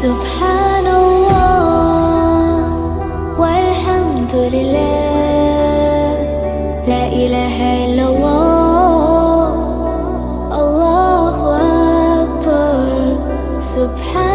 سبحان الله والحمد لله لا إله إلا الله الله أكبر سبحان